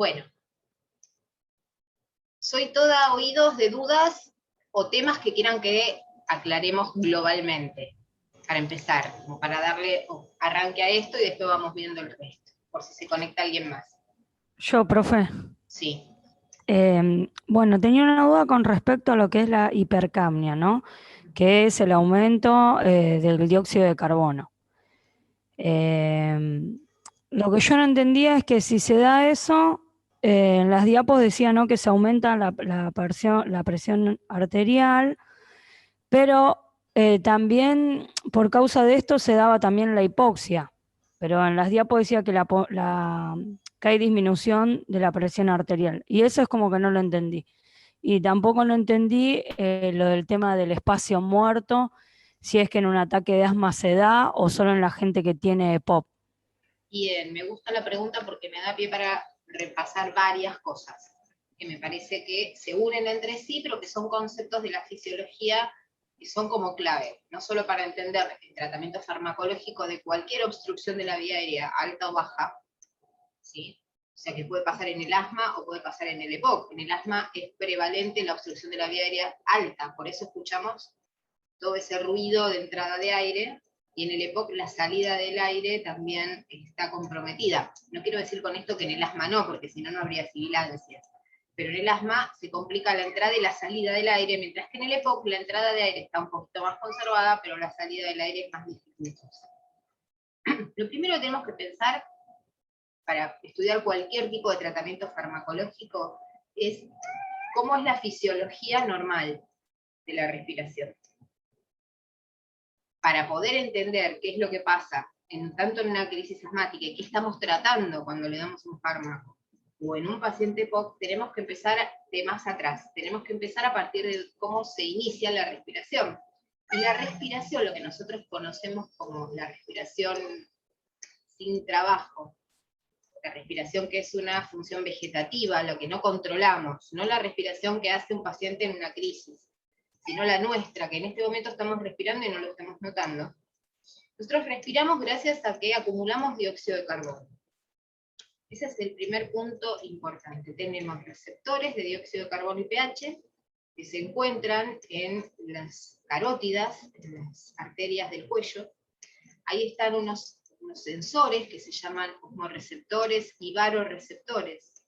Bueno, soy toda oídos de dudas o temas que quieran que aclaremos globalmente, para empezar, como para darle arranque a esto y después vamos viendo el resto, por si se conecta alguien más. Yo, profe. Sí. Bueno, tenía una duda con respecto a lo que es la hipercapnia, ¿no? Que es el aumento del dióxido de carbono. Lo que yo no entendía es que si se da eso, en las diapos decía, ¿no?, que se aumenta la presión arterial, pero también por causa de esto se daba también la hipoxia. Pero en las diapos decía que que hay disminución de la presión arterial. Y eso es como que no lo entendí. Y tampoco no entendí lo del tema del espacio muerto, si es que en un ataque de asma se da o solo en la gente que tiene EPOC. Bien, me gusta la pregunta porque me da pie para repasar varias cosas, que me parece que se unen entre sí, pero que son conceptos de la fisiología que son como clave, no solo para entender el tratamiento farmacológico de cualquier obstrucción de la vía aérea, alta o baja, ¿sí? O sea, que puede pasar en el asma o puede pasar en el EPOC. En el asma es prevalente la obstrucción de la vía aérea alta, por eso escuchamos todo ese ruido de entrada de aire, y en el EPOC la salida del aire también está comprometida. No quiero decir con esto que en el asma no, porque si no, no habría sibilancias. Pero en el asma se complica la entrada y la salida del aire, mientras que en el EPOC la entrada de aire está un poquito más conservada, pero la salida del aire es más dificultosa. Lo primero que tenemos que pensar para estudiar cualquier tipo de tratamiento farmacológico es cómo es la fisiología normal de la respiración. Para poder entender qué es lo que pasa, tanto en una crisis asmática y qué estamos tratando cuando le damos un fármaco, o en un paciente POC, tenemos que empezar de más atrás, tenemos que empezar a partir de cómo se inicia la respiración. Y la respiración, lo que nosotros conocemos como la respiración sin trabajo, la respiración que es una función vegetativa, lo que no controlamos, no la respiración que hace un paciente en una crisis, sino la nuestra, que en este momento estamos respirando y no lo estamos notando. Nosotros respiramos gracias a que acumulamos dióxido de carbono. Ese es el primer punto importante. Tenemos receptores de dióxido de carbono y pH que se encuentran en las carótidas, en las arterias del cuello. Ahí están unos sensores que se llaman osmorreceptores y barorreceptores.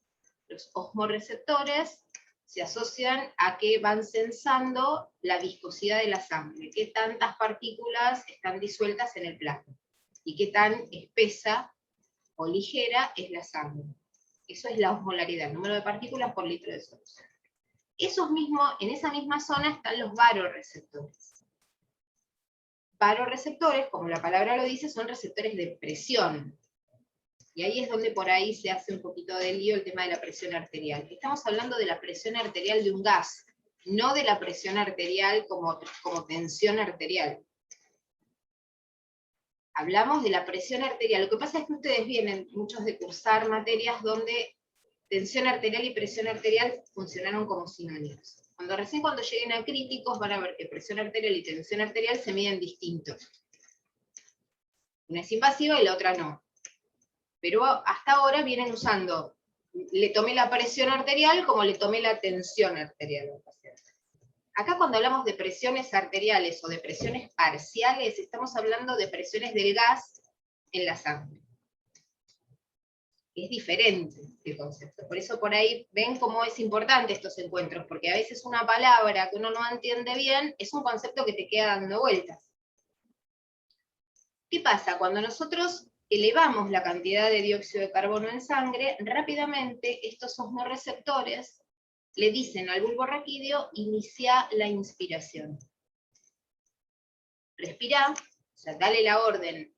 Los osmorreceptores se asocian a que van sensando la viscosidad de la sangre, qué tantas partículas están disueltas en el plasma, y qué tan espesa o ligera es la sangre. Eso es la osmolaridad, el número de partículas por litro de solución. En esa misma zona están los barorreceptores. Barorreceptores, como la palabra lo dice, son receptores de presión. Y ahí es donde por ahí se hace un poquito de lío el tema de la presión arterial. Estamos hablando de la presión arterial de un gas, no de la presión arterial como tensión arterial. Hablamos de la presión arterial. Lo que pasa es que ustedes vienen muchos de cursar materias donde tensión arterial y presión arterial funcionaron como sinónimos. Cuando lleguen a críticos van a ver que presión arterial y tensión arterial se miden distintos. Una es invasiva y la otra no. Pero hasta ahora vienen usando, le tomé la presión arterial como le tomé la tensión arterial al paciente. Acá cuando hablamos de presiones arteriales o de presiones parciales, estamos hablando de presiones del gas en la sangre. Es diferente el concepto. Por eso por ahí ven cómo es importante estos encuentros, porque a veces una palabra que uno no entiende bien es un concepto que te queda dando vueltas. ¿Qué pasa? Cuando nosotros elevamos la cantidad de dióxido de carbono en sangre, rápidamente estos osmorreceptores le dicen al bulbo raquídeo, inicia la inspiración. Respira, o sea, dale la orden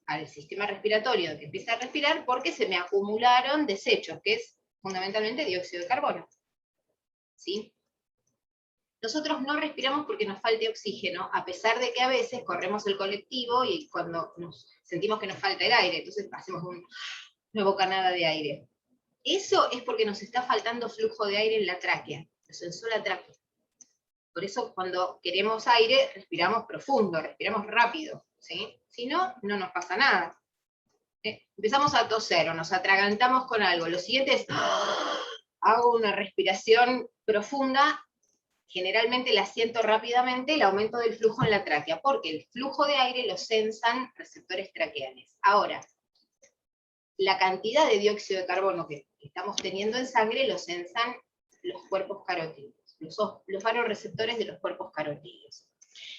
al sistema respiratorio que empiece a respirar porque se me acumularon desechos, que es fundamentalmente dióxido de carbono. ¿Sí? Nosotros no respiramos porque nos falte oxígeno, a pesar de que a veces corremos el colectivo y cuando sentimos que nos falta el aire, entonces hacemos una bocanada de aire. Eso es porque nos está faltando flujo de aire en la tráquea, nos sensó la tráquea. Por eso cuando queremos aire, respiramos profundo, respiramos rápido, ¿sí? Si no, no nos pasa nada. Empezamos a toser o nos atragantamos con algo. Lo siguiente es, hago una respiración profunda, generalmente la siento rápidamente, el aumento del flujo en la tráquea, porque el flujo de aire lo sensan receptores traqueales. Ahora, la cantidad de dióxido de carbono que estamos teniendo en sangre lo sensan los cuerpos carotídeos, los varoreceptores de los cuerpos carotídeos.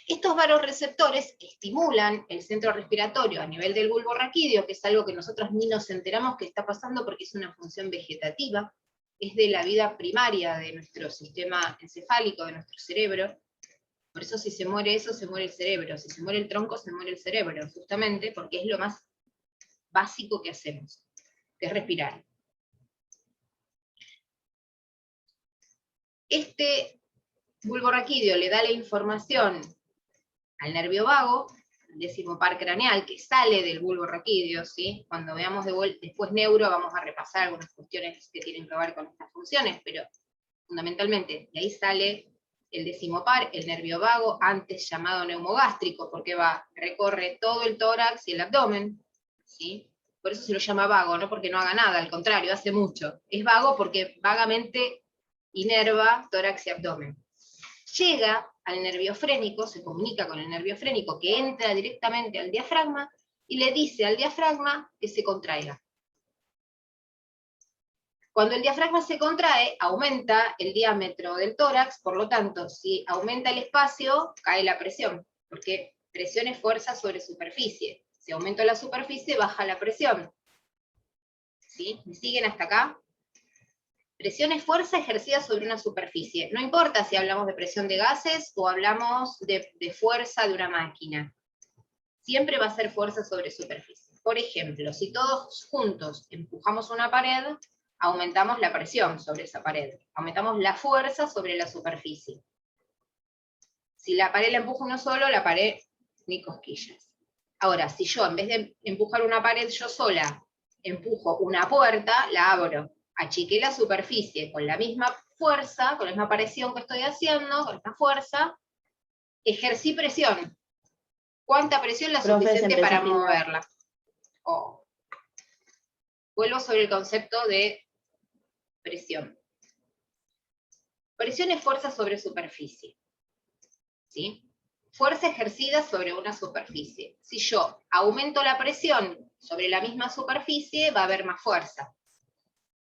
Estos varoreceptores estimulan el centro respiratorio a nivel del bulbo raquídeo, que es algo que nosotros ni nos enteramos que está pasando porque es una función vegetativa, es de la vida primaria de nuestro sistema encefálico, de nuestro cerebro. Por eso si se muere eso, se muere el cerebro. Si se muere el tronco, se muere el cerebro, justamente porque es lo más básico que hacemos, que es respirar. Este bulbo raquídeo le da la información al nervio vago, al décimo par craneal, que sale del bulbo raquídeo, ¿sí? Cuando veamos después neuro vamos a repasar algunas cuestiones que tienen que ver con estas funciones, pero fundamentalmente de ahí sale el décimo par, el nervio vago, antes llamado neumogástrico, porque recorre todo el tórax y el abdomen, ¿sí? Por eso se lo llama vago, no porque no haga nada, al contrario, hace mucho. Es vago porque vagamente inerva tórax y abdomen. Llega al nervio frénico, se comunica con el nervio frénico que entra directamente al diafragma y le dice al diafragma que se contraiga. Cuando el diafragma se contrae, aumenta el diámetro del tórax, por lo tanto, si aumenta el espacio, cae la presión, porque presión es fuerza sobre superficie. Si aumenta la superficie, baja la presión. ¿Sí? ¿Me siguen hasta acá? Presión es fuerza ejercida sobre una superficie. No importa si hablamos de presión de gases o hablamos de fuerza de una máquina. Siempre va a ser fuerza sobre superficie. Por ejemplo, si todos juntos empujamos una pared, aumentamos la presión sobre esa pared. Aumentamos la fuerza sobre la superficie. Si la pared la empuja uno solo, la pared ni cosquillas. Ahora, si yo en vez de empujar una pared yo sola, empujo una puerta, la abro. Achiqué la superficie con la misma fuerza, con la misma presión que estoy haciendo, con esta fuerza, ejercí presión. ¿Cuánta presión? La suficiente para moverla. Oh. Vuelvo sobre el concepto de presión. Presión es fuerza sobre superficie. ¿Sí? Fuerza ejercida sobre una superficie. Si yo aumento la presión sobre la misma superficie, va a haber más fuerza.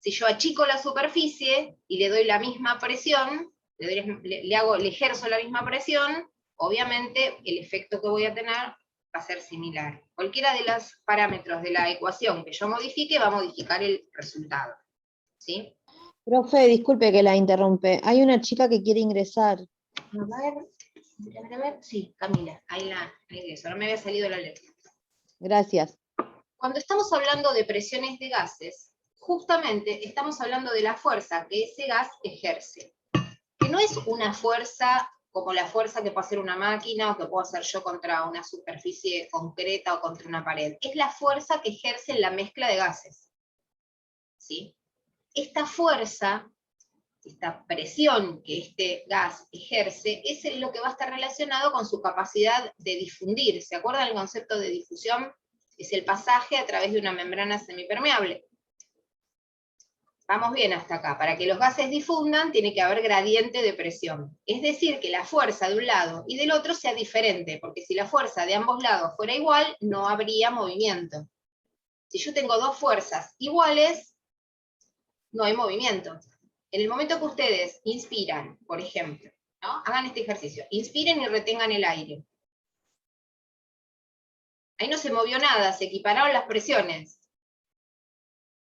Si yo achico la superficie y le doy la misma presión, le ejerzo la misma presión, obviamente el efecto que voy a tener va a ser similar. Cualquiera de los parámetros de la ecuación que yo modifique va a modificar el resultado. ¿Sí? Profe, disculpe que la interrumpe. Hay una chica que quiere ingresar. A ver. Sí, Camila, ahí la ingreso. No me había salido la letra. Gracias. Cuando estamos hablando de presiones de gases, justamente estamos hablando de la fuerza que ese gas ejerce. Que no es una fuerza como la fuerza que puede hacer una máquina o que puedo hacer yo contra una superficie concreta o contra una pared. Es la fuerza que ejerce en la mezcla de gases. ¿Sí? Esta fuerza, esta presión que este gas ejerce, es lo que va a estar relacionado con su capacidad de difundir. ¿Se acuerdan el concepto de difusión? Es el pasaje a través de una membrana semipermeable. Vamos bien hasta acá. Para que los gases difundan, tiene que haber gradiente de presión. Es decir, que la fuerza de un lado y del otro sea diferente, porque si la fuerza de ambos lados fuera igual, no habría movimiento. Si yo tengo dos fuerzas iguales, no hay movimiento. En el momento que ustedes inspiran, por ejemplo, ¿no? Hagan este ejercicio, inspiren y retengan el aire. Ahí no se movió nada, se equipararon las presiones.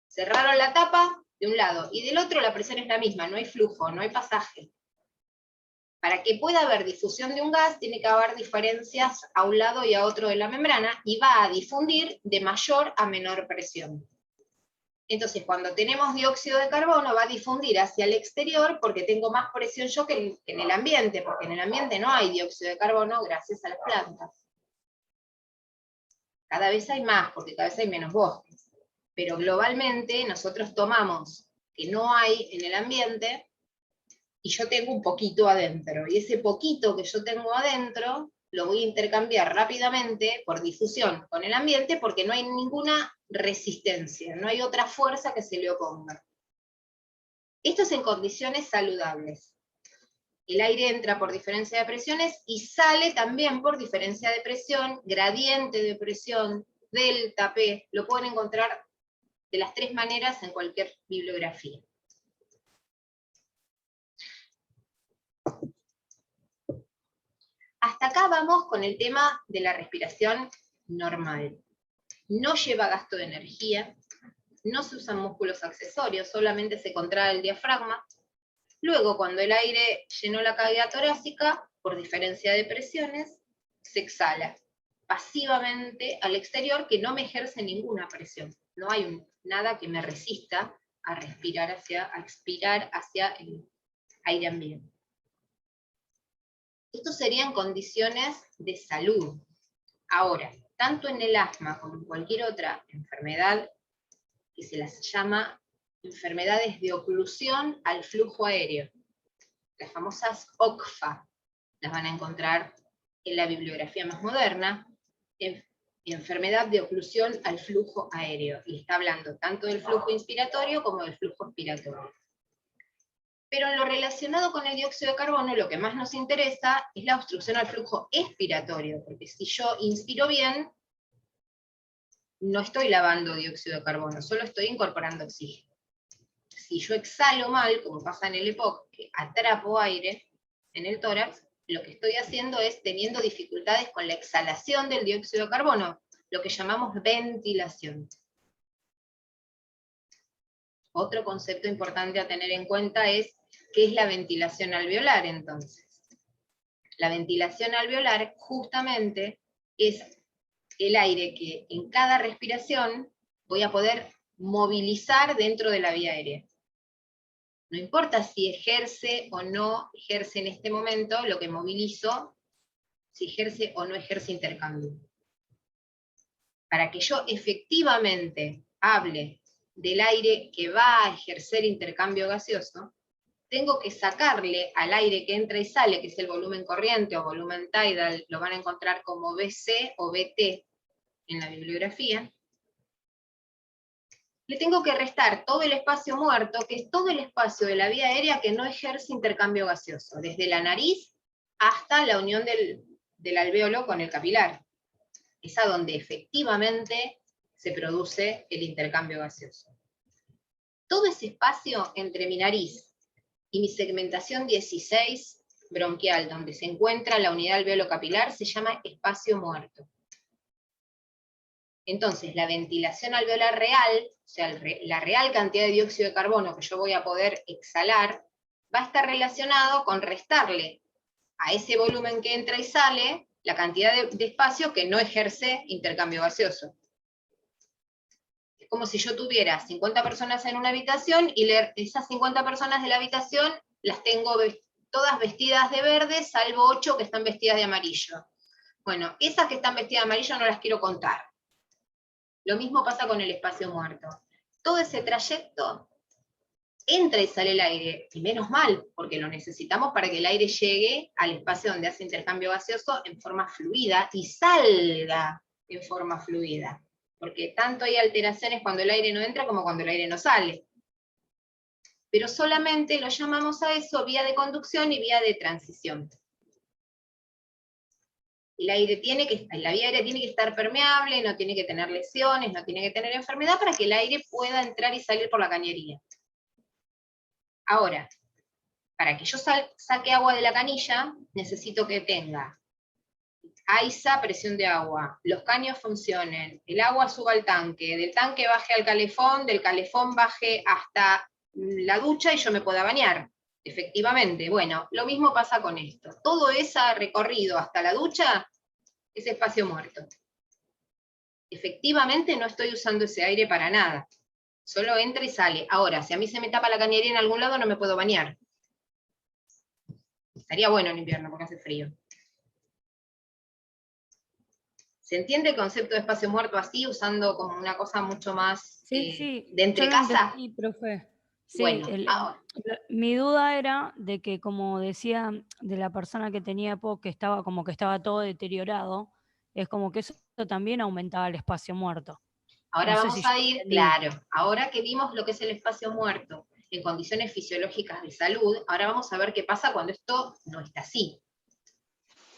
Cerraron la tapa de un lado, y del otro la presión es la misma, no hay flujo, no hay pasaje. Para que pueda haber difusión de un gas, tiene que haber diferencias a un lado y a otro de la membrana, y va a difundir de mayor a menor presión. Entonces, cuando tenemos dióxido de carbono, va a difundir hacia el exterior, porque tengo más presión yo que en el ambiente, porque en el ambiente no hay dióxido de carbono gracias a las plantas. Cada vez hay más, porque cada vez hay menos bosques. Pero globalmente nosotros tomamos que no hay en el ambiente y yo tengo un poquito adentro. Y ese poquito que yo tengo adentro lo voy a intercambiar rápidamente por difusión con el ambiente porque no hay ninguna resistencia, no hay otra fuerza que se le oponga. Esto es en condiciones saludables. El aire entra por diferencia de presiones y sale también por diferencia de presión, gradiente de presión, delta P, lo pueden encontrar de las tres maneras en cualquier bibliografía. Hasta acá vamos con el tema de la respiración normal. No lleva gasto de energía, no se usan músculos accesorios, solamente se contrae el diafragma. Luego, cuando el aire llenó la cavidad torácica, por diferencia de presiones, se exhala pasivamente al exterior, que no me ejerce ninguna presión. No hay nada que me resista a respirar a expirar hacia el aire ambiente. Esto serían condiciones de salud. Ahora, tanto en el asma como en cualquier otra enfermedad, que se las llama enfermedades de oclusión al flujo aéreo, las famosas OCFA, las van a encontrar en la bibliografía más moderna, enfermedad de oclusión al flujo aéreo, y está hablando tanto del flujo inspiratorio como del flujo expiratorio. Pero en lo relacionado con el dióxido de carbono, lo que más nos interesa es la obstrucción al flujo expiratorio, porque si yo inspiro bien, no estoy lavando dióxido de carbono, solo estoy incorporando oxígeno. Si yo exhalo mal, como pasa en el EPOC, que atrapo aire en el tórax, lo que estoy haciendo es teniendo dificultades con la exhalación del dióxido de carbono, lo que llamamos ventilación. Otro concepto importante a tener en cuenta es qué es la ventilación alveolar, entonces. La ventilación alveolar justamente es el aire que en cada respiración voy a poder movilizar dentro de la vía aérea. No importa si ejerce o no ejerce en este momento, lo que movilizo, si ejerce o no ejerce intercambio. Para que yo efectivamente hable del aire que va a ejercer intercambio gaseoso, tengo que sacarle al aire que entra y sale, que es el volumen corriente o volumen tidal, lo van a encontrar como BC o BT en la bibliografía, le tengo que restar todo el espacio muerto, que es todo el espacio de la vía aérea que no ejerce intercambio gaseoso, desde la nariz hasta la unión del alvéolo con el capilar. Es a donde efectivamente se produce el intercambio gaseoso. Todo ese espacio entre mi nariz y mi segmentación 16 bronquial, donde se encuentra la unidad alvéolo capilar, se llama espacio muerto. Entonces, la ventilación alveolar real, o sea, la real cantidad de dióxido de carbono que yo voy a poder exhalar, va a estar relacionado con restarle a ese volumen que entra y sale la cantidad de espacio que no ejerce intercambio gaseoso. Es como si yo tuviera 50 personas en una habitación y esas 50 personas de la habitación las tengo todas vestidas de verde, salvo 8 que están vestidas de amarillo. Bueno, esas que están vestidas de amarillo no las quiero contar. Lo mismo pasa con el espacio muerto. Todo ese trayecto entra y sale el aire, y menos mal, porque lo necesitamos para que el aire llegue al espacio donde hace intercambio gaseoso en forma fluida y salga en forma fluida. Porque tanto hay alteraciones cuando el aire no entra como cuando el aire no sale. Pero solamente lo llamamos a eso vía de conducción y vía de transición. La vía aérea tiene que estar permeable, no tiene que tener lesiones, no tiene que tener enfermedad para que el aire pueda entrar y salir por la cañería. Ahora, para que yo saque agua de la canilla, necesito que tenga AISA, presión de agua, los caños funcionen, el agua suba al tanque, del tanque baje al calefón, del calefón baje hasta la ducha y yo me pueda bañar. Efectivamente, bueno, lo mismo pasa con esto. Todo ese recorrido hasta la ducha es espacio muerto. Efectivamente no estoy usando ese aire para nada. Solo entra y sale. Ahora, si a mí se me tapa la cañería en algún lado, no me puedo bañar. Estaría bueno en invierno porque hace frío. ¿Se entiende el concepto de espacio muerto así, usando como una cosa mucho más de entre casa? Sí, profe. Sí, bueno, mi duda era de que, como decía, de la persona que tenía EPOC, que estaba como que estaba todo deteriorado, es como que eso también aumentaba el espacio muerto. Ahora No sé vamos si a yo ir, entendí. claro, ahora que vimos lo que es el espacio muerto en condiciones fisiológicas de salud, ahora vamos a ver qué pasa cuando esto no está así.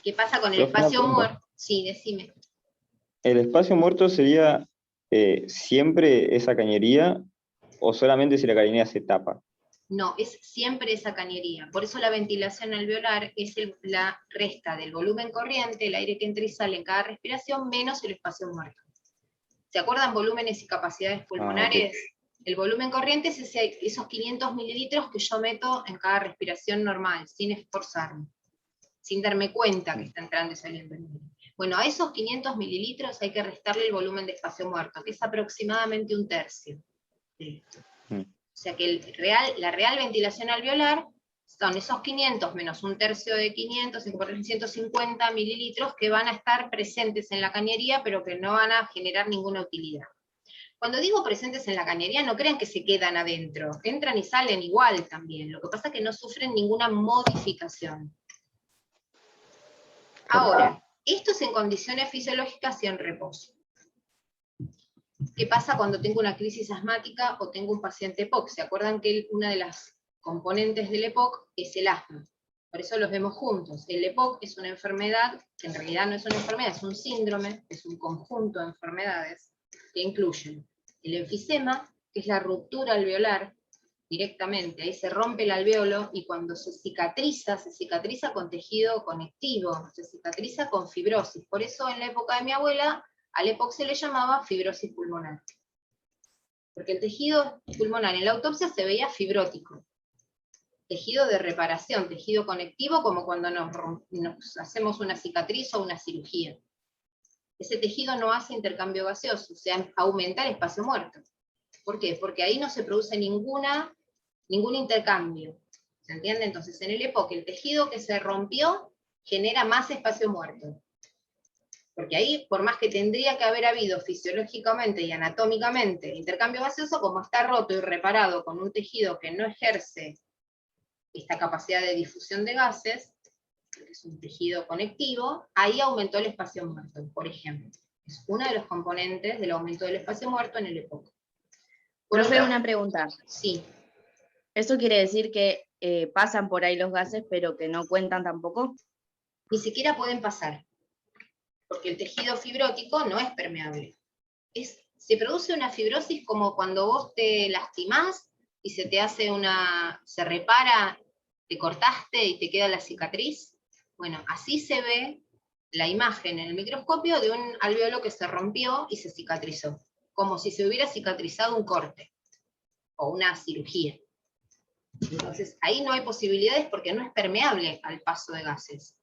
¿Qué pasa con el Profe, una espacio pregunta. muerto? Sí, decime. ¿El espacio muerto sería siempre esa cañería o solamente si la cañería se tapa? No, es siempre esa cañería. Por eso la ventilación alveolar es la resta del volumen corriente, el aire que entra y sale en cada respiración, menos el espacio muerto. ¿Se acuerdan volúmenes y capacidades pulmonares? El volumen corriente es esos 500 mililitros que yo meto en cada respiración normal, sin esforzarme, sin darme cuenta que está entrando y saliendo el aire. Bueno, a esos 500 mililitros hay que restarle el volumen de espacio muerto, que es aproximadamente 1/3 de esto. O sea que la real ventilación alveolar son esos 500 menos 1/3 de 500, 150 mililitros que van a estar presentes en la cañería, pero que no van a generar ninguna utilidad. Cuando digo presentes en la cañería, no crean que se quedan adentro, entran y salen igual también, lo que pasa es que no sufren ninguna modificación. Ahora, esto es en condiciones fisiológicas y en reposo. ¿Qué pasa cuando tengo una crisis asmática o tengo un paciente EPOC? ¿Se acuerdan que una de las componentes del EPOC es el asma? Por eso los vemos juntos. El EPOC es una enfermedad, que en realidad no es una enfermedad, es un síndrome, es un conjunto de enfermedades que incluyen el enfisema, que es la ruptura alveolar directamente, ahí se rompe el alveolo y cuando se cicatriza con tejido conectivo, se cicatriza con fibrosis. Por eso en la época de mi abuela, al EPOC se le llamaba fibrosis pulmonar. Porque el tejido pulmonar en la autopsia se veía fibrótico. Tejido de reparación, tejido conectivo, como cuando nos hacemos una cicatriz o una cirugía. Ese tejido no hace intercambio gaseoso, o sea, aumenta el espacio muerto. ¿Por qué? Porque ahí no se produce ningún intercambio. ¿Se entiende? Entonces, en el EPOC, el tejido que se rompió genera más espacio muerto. Porque ahí, por más que tendría que haber habido fisiológicamente y anatómicamente intercambio gaseoso, como está roto y reparado con un tejido que no ejerce esta capacidad de difusión de gases, que es un tejido conectivo, ahí aumentó el espacio muerto, por ejemplo. Es uno de los componentes del aumento del espacio muerto en el EPOC. Profe, una pregunta. Sí. ¿Eso quiere decir que pasan por ahí los gases, pero que no cuentan tampoco? Ni siquiera pueden pasar, porque el tejido fibrótico no es permeable. Se produce una fibrosis como cuando vos te lastimás y se repara, te cortaste y te queda la cicatriz. Bueno, así se ve la imagen en el microscopio de un alveolo que se rompió y se cicatrizó, como si se hubiera cicatrizado un corte o una cirugía. Entonces, ahí no hay posibilidades porque no es permeable al paso de gases.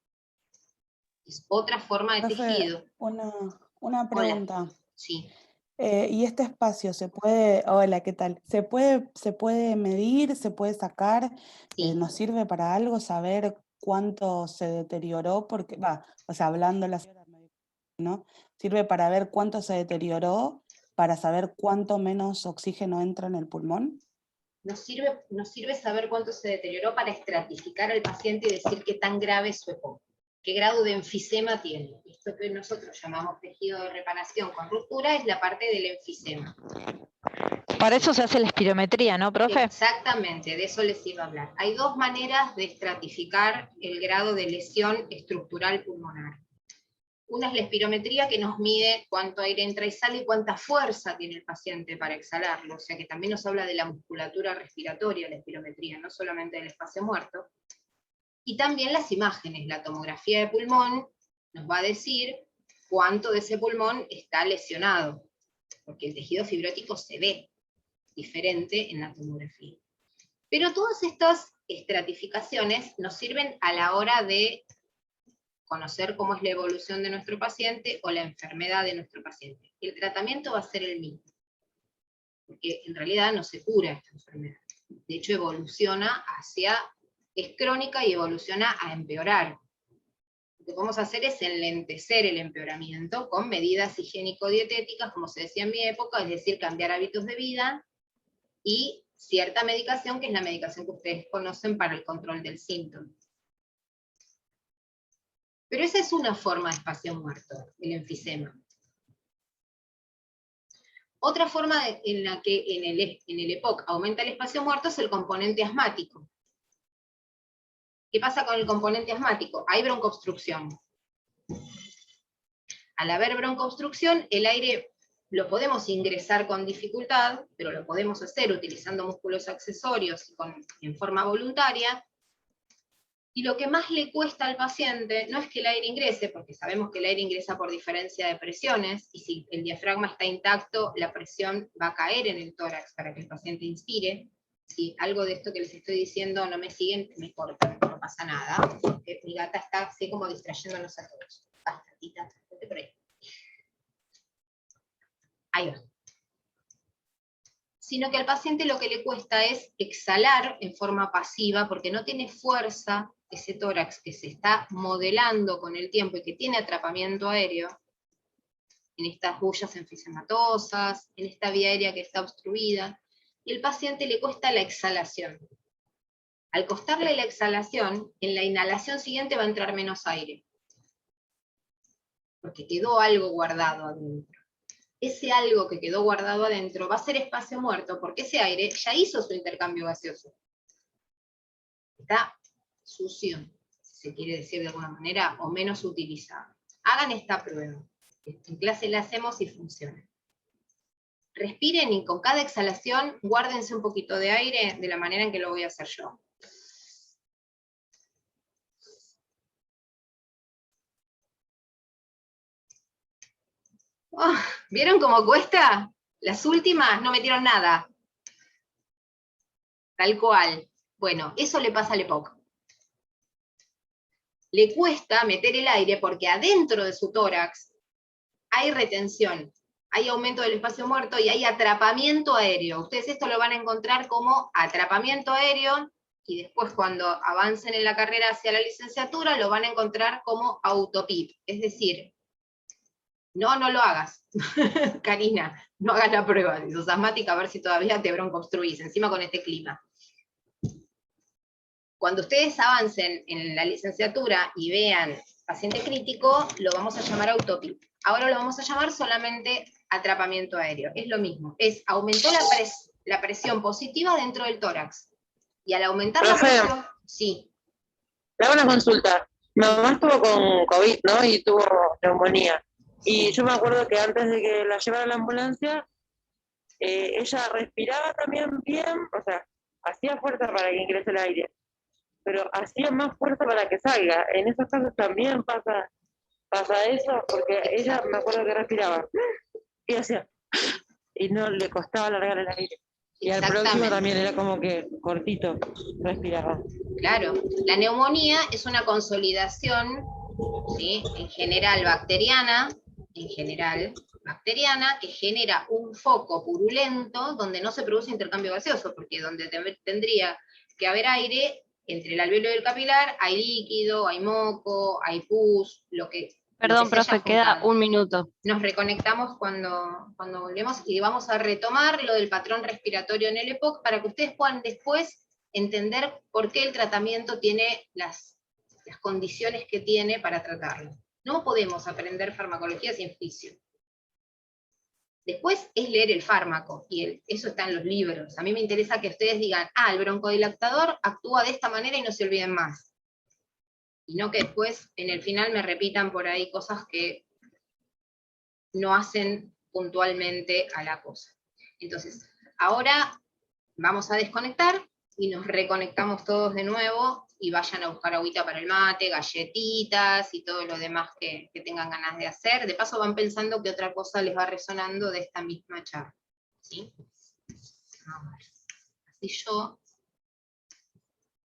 Es otra forma de Profe, tejido. una pregunta. Hola. Sí. ¿Y este espacio se puede, hola, ¿qué tal? ¿Se puede medir, se puede sacar? Sí. ¿Nos sirve para algo saber cuánto se deterioró? Porque, o sea, hablando la señora, ¿no? ¿Sirve para ver cuánto se deterioró, para saber cuánto menos oxígeno entra en el pulmón? Nos sirve saber cuánto se deterioró para estratificar al paciente y decir qué tan grave es su EPOC, qué grado de enfisema tiene. Esto que nosotros llamamos tejido de reparación con ruptura es la parte del enfisema. Para eso se hace la espirometría, ¿no, profe? Exactamente, de eso les iba a hablar. Hay dos maneras de estratificar el grado de lesión estructural pulmonar. Una es la espirometría, que nos mide cuánto aire entra y sale y cuánta fuerza tiene el paciente para exhalarlo, o sea que también nos habla de la musculatura respiratoria, la espirometría, no solamente del espacio muerto. Y también las imágenes, la tomografía de pulmón nos va a decir cuánto de ese pulmón está lesionado, porque el tejido fibrótico se ve diferente en la tomografía. Pero todas estas estratificaciones nos sirven a la hora de conocer cómo es la evolución de nuestro paciente o la enfermedad de nuestro paciente. El tratamiento va a ser el mismo, porque en realidad no se cura esta enfermedad. De hecho, es crónica y evoluciona a empeorar. Lo que vamos a hacer es enlentecer el empeoramiento con medidas higiénico-dietéticas, como se decía en mi época, es decir, cambiar hábitos de vida y cierta medicación, que es la medicación que ustedes conocen para el control del síntoma. Pero esa es una forma de espacio muerto, el enfisema. Otra forma en la que en el EPOC aumenta el espacio muerto es el componente asmático. ¿Qué pasa con el componente asmático? Hay broncoobstrucción. Al haber broncoobstrucción, el aire lo podemos ingresar con dificultad, pero lo podemos hacer utilizando músculos accesorios en forma voluntaria. Y lo que más le cuesta al paciente no es que el aire ingrese, porque sabemos que el aire ingresa por diferencia de presiones, y si el diafragma está intacto, la presión va a caer en el tórax para que el paciente inspire. Si algo de esto que les estoy diciendo no me siguen, me cortan, no pasa nada, porque mi gata está así como distrayéndonos a todos. Basta, Tita, vete por ahí. Ahí va. Sino que al paciente lo que le cuesta es exhalar en forma pasiva, porque no tiene fuerza ese tórax que se está modelando con el tiempo y que tiene atrapamiento aéreo, en estas bullas enfisematosas, en esta vía aérea que está obstruida, y al paciente le cuesta la exhalación. Al costarle la exhalación, en la inhalación siguiente va a entrar menos aire, porque quedó algo guardado adentro. Ese algo que quedó guardado adentro va a ser espacio muerto, porque ese aire ya hizo su intercambio gaseoso. Está sucio, si se quiere decir de alguna manera, o menos utilizado. Hagan esta prueba. En clase la hacemos y funciona. Respiren y con cada exhalación guárdense un poquito de aire de la manera en que lo voy a hacer yo. Oh, ¿vieron cómo cuesta? Las últimas no metieron nada. Tal cual. Bueno, eso le pasa al EPOC. Le cuesta meter el aire porque adentro de su tórax hay retención, hay aumento del espacio muerto y hay atrapamiento aéreo. Ustedes esto lo van a encontrar como atrapamiento aéreo, y después cuando avancen en la carrera hacia la licenciatura lo van a encontrar como autopip. Es decir, no lo hagas. Karina, no hagas la prueba. Si sos asmática, a ver si todavía te broncoobstruís, encima con este clima. Cuando ustedes avancen en la licenciatura y vean paciente crítico, lo vamos a llamar autopip. Ahora lo vamos a llamar solamente atrapamiento aéreo. Es lo mismo, aumentó la presión positiva dentro del tórax. Y al aumentar la presión, sí. Le hago una consulta. Mi mamá estuvo con COVID, ¿no? Y tuvo neumonía. Y yo me acuerdo que antes de que la llevara a la ambulancia, ella respiraba también bien, o sea, hacía fuerza para que ingrese el aire, pero hacía más fuerza para que salga. En esos casos también pasa eso, porque ella me acuerdo que respiraba y hacía, y no le costaba largar el aire. Y al próximo también era como que cortito respiraba. Claro, la neumonía es una consolidación, ¿sí? en general bacteriana, que genera un foco purulento donde no se produce intercambio gaseoso, porque donde tendría que haber aire, entre el alvéolo y el capilar, hay líquido, hay moco, hay pus, lo que... Perdón, profe, queda un minuto. Nos reconectamos cuando volvemos y vamos a retomar lo del patrón respiratorio en el EPOC para que ustedes puedan después entender por qué el tratamiento tiene las condiciones que tiene para tratarlo. No podemos aprender farmacología sin juicio. Después es leer el fármaco, y eso está en los libros. A mí me interesa que ustedes digan, el broncodilatador actúa de esta manera y no se olviden más. Y no que después, en el final, me repitan por ahí cosas que no hacen puntualmente a la cosa. Entonces, ahora vamos a desconectar y nos reconectamos todos de nuevo, y vayan a buscar agüita para el mate, galletitas y todo lo demás que tengan ganas de hacer. De paso van pensando qué otra cosa les va resonando de esta misma charla. ¿Sí? A ver. Así yo